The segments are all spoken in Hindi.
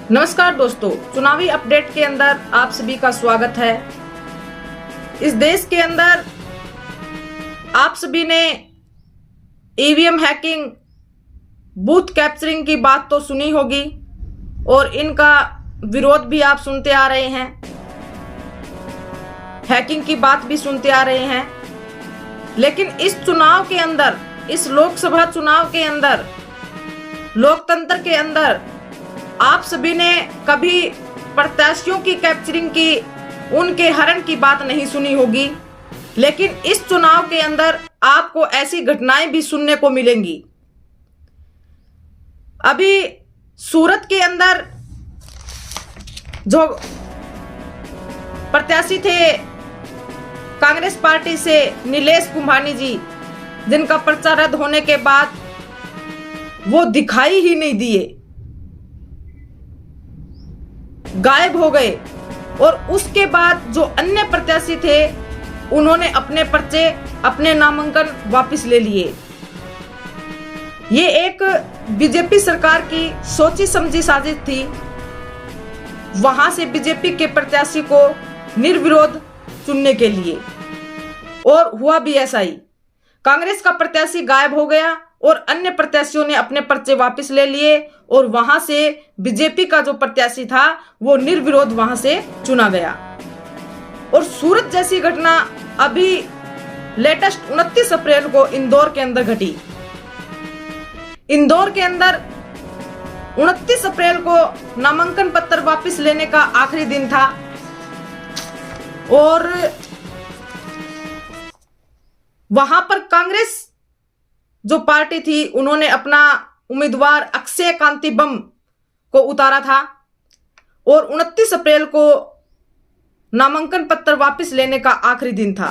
नमस्कार दोस्तों, चुनावी अपडेट के अंदर आप सभी का स्वागत है। इस देश के अंदर आप सभी ने ईवीएम हैकिंग, बूथ कैप्चरिंग की बात तो सुनी होगी और इनका विरोध भी आप सुनते आ रहे हैं। हैकिंग की बात भी सुनते आ रहे हैं, लेकिन इस चुनाव के अंदर, इस लोकसभा चुनाव के अंदर, लोकतंत्र के अंदर आप सभी ने कभी प्रत्याशियों की कैप्चरिंग की, उनके हरण की बात नहीं सुनी होगी। लेकिन इस चुनाव के अंदर आपको ऐसी घटनाएं भी सुनने को मिलेंगी। अभी सूरत के अंदर जो प्रत्याशी थे कांग्रेस पार्टी से नीलेश कुंभानी जी, जिनका पर्चा रद्द होने के बाद वो दिखाई ही नहीं दिए, गायब हो गए। और उसके बाद जो अन्य प्रत्याशी थे उन्होंने अपने पर्चे, अपने नामांकन वापस ले लिए। ये एक बीजेपी सरकार की सोची समझी साजिश थी। वहां से बीजेपी के प्रत्याशी को निर्विरोध चुनने के लिए, और हुआ भी ऐसा ही। कांग्रेस का प्रत्याशी गायब हो गया और अन्य प्रत्याशियों ने अपने पर्चे वापस ले लिए और वहां से बीजेपी का जो प्रत्याशी था वो निर्विरोध वहां से चुना गया। और सूरत जैसी घटना अभी लेटेस्ट 29 अप्रैल को इंदौर के अंदर घटी। इंदौर के अंदर 29 अप्रैल को नामांकन पत्र वापस लेने का आखिरी दिन था और वहां पर कांग्रेस जो पार्टी थी उन्होंने अपना उम्मीदवार अक्षय कांति बम को उतारा था और 29 अप्रैल को नामांकन पत्र वापस लेने का आखिरी दिन था।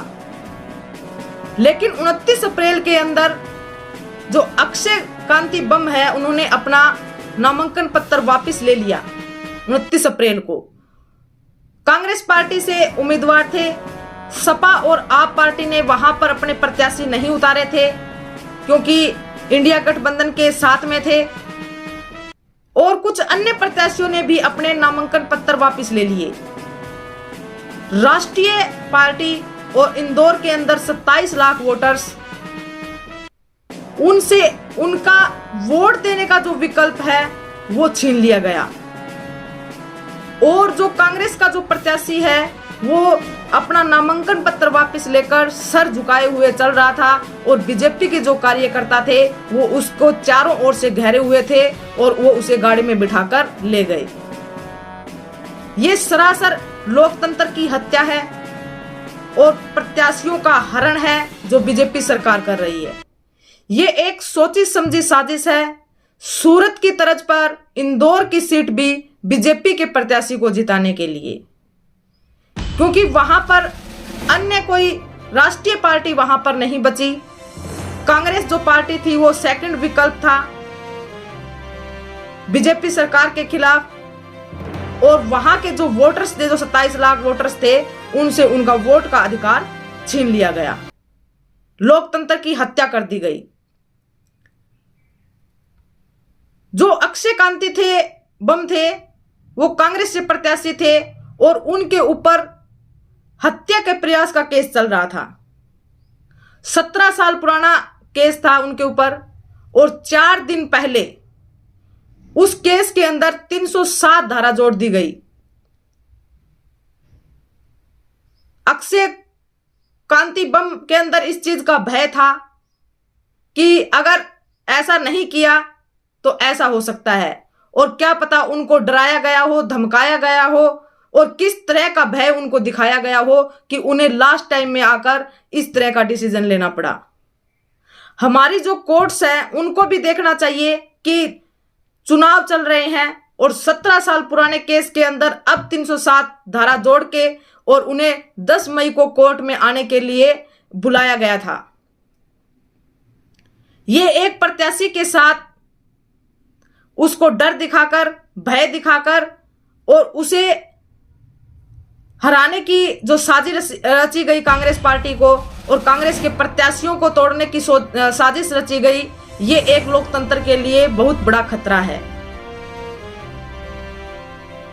लेकिन 29 अप्रैल के अंदर जो अक्षय कांति बम है उन्होंने अपना नामांकन पत्र वापस ले लिया। 29 अप्रैल को कांग्रेस पार्टी से उम्मीदवार थे, सपा और आप पार्टी ने वहां पर अपने प्रत्याशी नहीं उतारे थे क्योंकि इंडिया गठबंधन के साथ में थे, और कुछ अन्य प्रत्याशियों ने भी अपने नामांकन पत्र वापस ले लिए। राष्ट्रीय पार्टी और इंदौर के अंदर 27 लाख वोटर्स, उनसे उनका वोट देने का जो विकल्प है वो छीन लिया गया। और जो कांग्रेस का जो प्रत्याशी है वो अपना नामांकन पत्र वापस लेकर सर झुकाए हुए चल रहा था और बीजेपी के जो कार्यकर्ता थे वो उसको चारों ओर से घेरे हुए थे और वो उसे गाड़ी में बिठाकर ले गए। ये सरासर लोकतंत्र की हत्या है और प्रत्याशियों का हरण है जो बीजेपी सरकार कर रही है। ये एक सोची समझी साजिश है। सूरत की तर्ज पर इंदौर की सीट भी बीजेपी के प्रत्याशी को जिताने के लिए, क्योंकि वहां पर अन्य कोई राष्ट्रीय पार्टी वहां पर नहीं बची। कांग्रेस जो पार्टी थी वो सेकंड विकल्प था बीजेपी सरकार के खिलाफ, और वहां के जो वोटर्स थे, जो 27 लाख वोटर्स थे, उनसे उनका वोट का अधिकार छीन लिया गया। लोकतंत्र की हत्या कर दी गई। जो अक्षय कांति थे, बम थे, वो कांग्रेस से प्रत्याशी थे और उनके ऊपर हत्या के प्रयास का केस चल रहा था। 17 साल पुराना केस था उनके ऊपर, और 4 दिन पहले उस केस के अंदर 307 धारा जोड़ दी गई। अक्षय कांति बम के अंदर इस चीज का भय था कि अगर ऐसा नहीं किया तो ऐसा हो सकता है, और क्या पता उनको डराया गया हो, धमकाया गया हो, और किस तरह का भय उनको दिखाया गया हो कि उन्हें लास्ट टाइम में आकर इस तरह का डिसीजन लेना पड़ा। हमारी जो कोर्ट्स हैं उनको भी देखना चाहिए कि चुनाव चल रहे हैं और 17 साल पुराने केस के अंदर अब 307 धारा जोड़ के और उन्हें 10 मई को कोर्ट में आने के लिए बुलाया गया था। ये एक प्रत्याशी के साथ उसको डर दिखाकर, भय दिखाकर और उसे हराने की जो साजिश रची गई कांग्रेस पार्टी को और कांग्रेस के प्रत्याशियों को तोड़ने की साजिश रची गई, ये एक लोकतंत्र के लिए बहुत बड़ा खतरा है।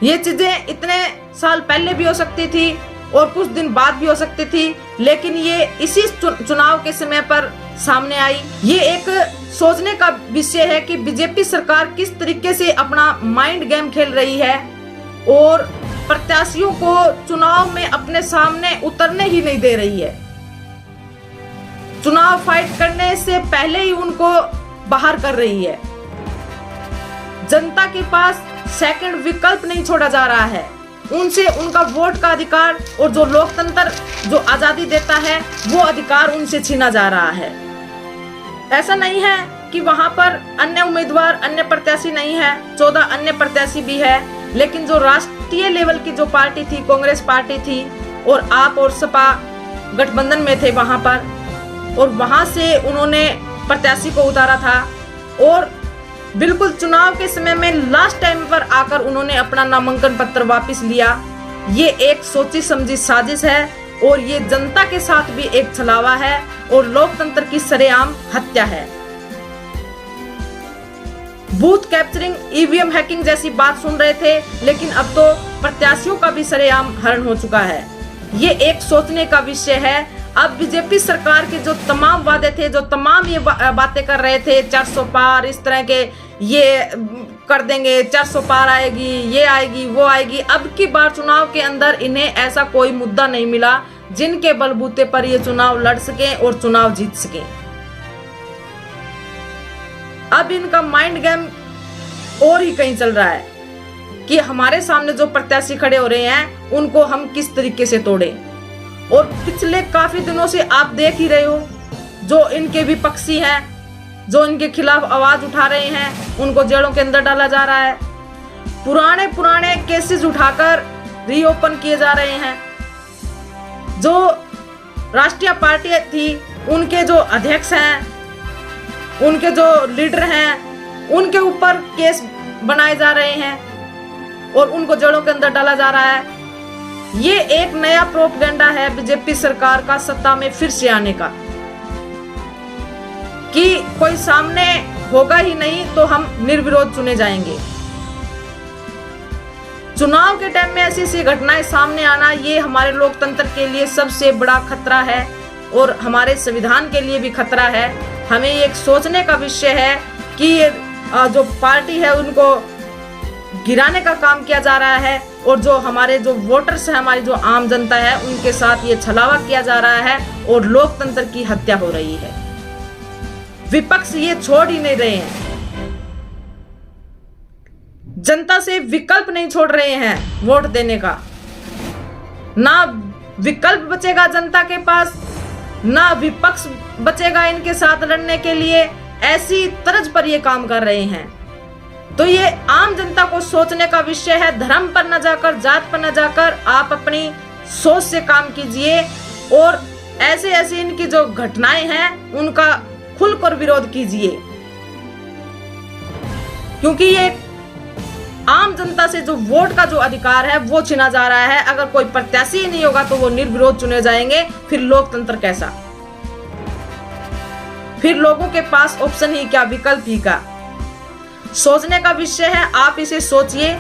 ये चीजें इतने साल पहले भी हो सकती थी और कुछ दिन बाद भी हो सकती थी, लेकिन ये इसी चुनाव के समय पर सामने आई। ये एक सोचने का विषय है कि बीजेपी सरकार किस तरीके से अपना माइंड गेम खेल रही है और प्रत्याशियों को चुनाव में अपने सामने उतरने ही नहीं दे रही है। चुनाव फाइट करने से पहले ही उनको बाहर कर रही है। जनता के पास सेकंड विकल्प नहीं छोड़ा जा रहा है। उनसे उनका वोट का अधिकार और जो लोकतंत्र जो आजादी देता है वो अधिकार उनसे छीना जा रहा है। ऐसा नहीं है कि वहां पर अन्य उम्मीदवार, अन्य प्रत्याशी नहीं है, 14 अन्य प्रत्याशी भी है, लेकिन जो राष्ट्रीय लेवल की जो पार्टी थी, कांग्रेस पार्टी थी, और आप और सपा गठबंधन में थे वहां पर, और वहां से उन्होंने प्रत्याशी को उतारा था और बिल्कुल चुनाव के समय में लास्ट टाइम पर आकर उन्होंने अपना नामांकन पत्र वापस लिया। ये एक सोची समझी साजिश है और ये जनता के साथ भी एक छलावा है और लोकतंत्र की सरेआम हत्या है। बूथ कैप्चरिंग, ईवीएम हैकिंग जैसी बात सुन रहे थे, लेकिन अब तो प्रत्याशियों का भी सरेआम हरण हो चुका है। ये एक सोचने का विषय है। अब बीजेपी सरकार के जो तमाम वादे थे, जो तमाम ये बातें कर रहे थे, 400 पार, इस तरह के ये कर देंगे, 400 पार आएगी, ये आएगी, वो आएगी। अब की बार चुनाव के अंदर इन्हें ऐसा कोई मुद्दा नहीं मिला जिनके बलबूते पर ये चुनाव लड़ सके और चुनाव जीत सके। अब इनका माइंड गेम और ही कहीं चल रहा है कि हमारे सामने जो प्रत्याशी खड़े हो रहे हैं उनको हम किस तरीके से तोड़ें। और पिछले काफी दिनों से आप देख ही रहे हो, जो इनके विपक्षी हैं, जो इनके खिलाफ आवाज उठा रहे हैं, उनको जेलों के अंदर डाला जा रहा है। पुराने केसेस उठाकर रीओपन किए जा रहे हैं। जो राष्ट्रीय पार्टी थी, उनके जो अध्यक्ष हैं, उनके जो लीडर हैं, उनके ऊपर केस बनाए जा रहे हैं और उनको जेलों के अंदर डाला जा रहा है। ये एक नया प्रोपेगेंडा है बीजेपी सरकार का सत्ता में फिर से आने का, कि कोई सामने होगा ही नहीं तो हम निर्विरोध चुने जाएंगे। चुनाव के टाइम में ऐसी ऐसी घटनाएं सामने आना, ये हमारे लोकतंत्र के लिए सबसे बड़ा खतरा है और हमारे संविधान के लिए भी खतरा है। हमें एक सोचने का विषय है कि जो पार्टी है उनको गिराने का काम किया जा रहा है और जो हमारे जो वोटर्स हैं, हमारी जो आम जनता है, उनके साथ ये छलावा किया जा रहा है और लोकतंत्र की हत्या हो रही है। विपक्ष ये छोड़ ही नहीं रहे हैं, जनता से विकल्प नहीं छोड़ रहे हैं वोट देने का। ना विकल्प बचेगा जनता के पास, ना विपक्ष बचेगा इनके साथ लड़ने के लिए। ऐसी तर्ज पर ये काम कर रहे हैं। तो ये आम जनता को सोचने का विषय है। धर्म पर न जाकर, जात पर न जाकर आप अपनी सोच से काम कीजिए और ऐसे ऐसे इनकी जो घटनाएं हैं उनका खुलकर विरोध कीजिए, क्योंकि ये आम जनता से जो वोट का जो अधिकार है वो छीना जा रहा है। अगर कोई प्रत्याशी ही नहीं होगा तो वो निर्विरोध चुने जाएंगे, फिर लोकतंत्र कैसा? फिर लोगों के पास ऑप्शन ही क्या, विकल्प ही का। सोचने का विषय है। आप इसे सोचिए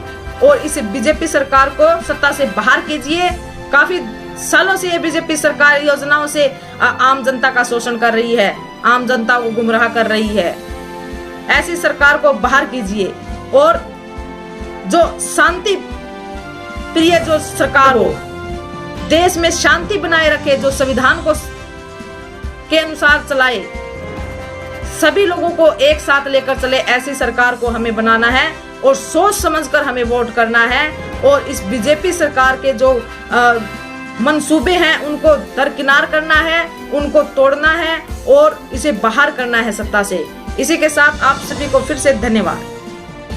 और इस बीजेपी सरकार को सत्ता से बाहर कीजिए। काफी सालों से ये बीजेपी सरकार योजनाओं से आम जनता का शोषण कर रही है, आम जनता को गुमराह कर रही है। ऐसी सरकार को बाहर कीजिए और जो शांति प्रिय जो सरकार हो, देश में शांति बनाए रखे, जो संविधान को के अनुसार चलाए, सभी लोगों को एक साथ लेकर चले, ऐसी सरकार को हमें बनाना है और सोच समझकर हमें वोट करना है। और इस बीजेपी सरकार के जो मंसूबे हैं उनको दरकिनार करना है, उनको तोड़ना है और इसे बाहर करना है सत्ता से। इसी के साथ आप सभी को फिर से धन्यवाद।